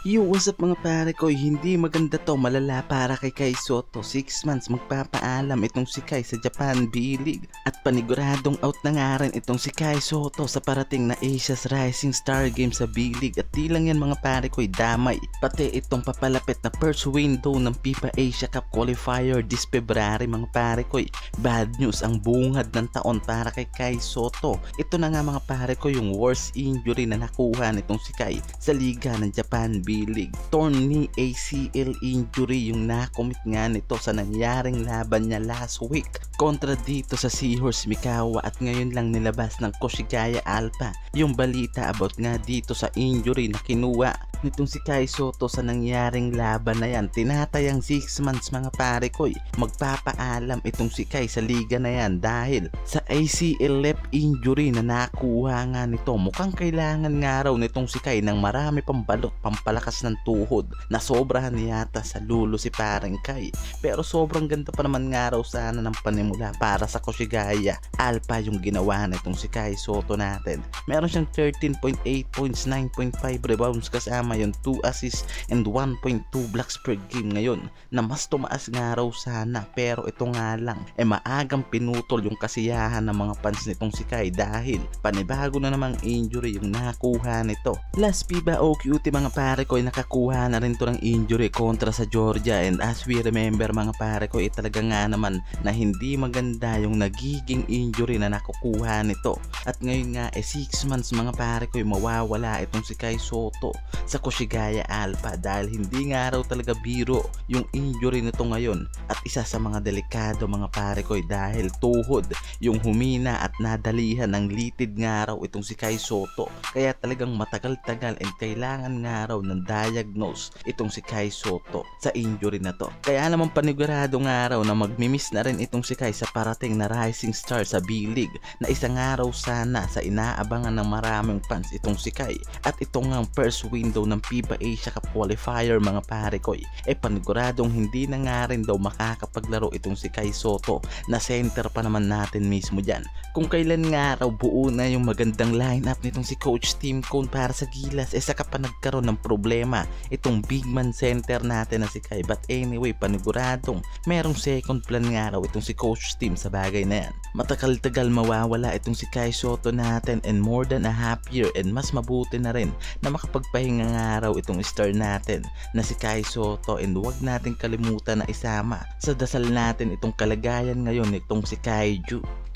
Yo, what's up mga pare ko? Hindi maganda to, malala para kay Kai Sotto. 6 months magpapaalam itong si Kai sa Japan B-League. At paniguradong out na nga rin itong si Kai Sotto sa parating na Asia's Rising Star Game sa B-League. At di lang yan mga pare ko, damay. Pati itong papalapit na first window ng FIFA Asia Cup Qualifier this February mga pare ko. Bad news, ang bungad ng taon para kay Kai Sotto. Ito na nga mga pare ko yung worst injury na nakuha nitong si Kai sa liga ng Japan B-League. Torn knee ACL injury yung nakomit nga nito sa nangyaring laban niya last week kontra dito sa Seahorse Mikawa, at ngayon lang nilabas ng Koshigaya Alpha yung balita about nga dito sa injury na kinuha nitong si Kai Sotto sa nangyaring laban na yan. Tinatayang 6 months mga pare ko, magpapaalam itong si Kai sa liga na yan dahil sa ACL left injury na nakuha nga nito. Mukhang kailangan nga raw nitong si Kai ng marami pang balot, pampalakas ng tuhod na sobrahan yata sa lulo si pareng Kai. Pero sobrang ganda pa naman nga raw sana ng panimula para sa Koshigaya Alpha yung ginawa nitong si Kai Sotto natin. Meron siyang 13.8 points, 9.5 rebounds, kasama yung 2 assists and 1.2 blocks per game ngayon, na mas tumaas nga raw sana. Pero ito nga lang, maagang pinutol yung kasiyahan ng mga fans nitong si Kai dahil panibago na namang injury yung nakuha nito. Last FIBA OQT mga pare ko, nakakuha na rin to ng injury kontra sa Georgia, and as we remember mga pare ko, talaga nga naman na hindi maganda yung nagiging injury na nakukuha nito. At ngayon nga 6 months mga pare ko, mawawala itong si Kai Sotto sa Koshigaya Alpha dahil hindi nga raw talaga biro yung injury nito ngayon. At isa sa mga delikado mga pare ko dahil tuhod yung humina at nadalihan ng litid nga raw itong si Kai Sotto, kaya talagang matagal-tagal and kailangan nga raw ng diagnose itong si Kai Sotto sa injury na to. Kaya naman panigurado nga raw na magmimiss na rin itong si Kai sa parating na Rising Star sa B-League, na isang araw sana sa inaabangan ng maraming fans itong si Kai. At ito nga ang first window ng FIBA Asia Cup Qualifier mga pare ko, paniguradong hindi na nga rin daw makakapaglaro itong si Kai Sotto na center pa naman natin mismo dyan. Kung kailan nga raw buo na yung magandang lineup nitong si Coach Tim Cone para sa Gilas, saka pa nagkaroon ng problema itong big man center natin na si Kai. But anyway, paniguradong merong second plan nga raw itong si Coach Tim sa bagay na yan. Matagal-tagal mawawala itong si Kai Sotto natin and more than a half year, and mas mabuti na rin na makapagpahinga nga raw itong star natin na si Kai Sotto. And huwag natin kalimutan na isama sa dasal natin itong kalagayan ngayon itong si Kaiju.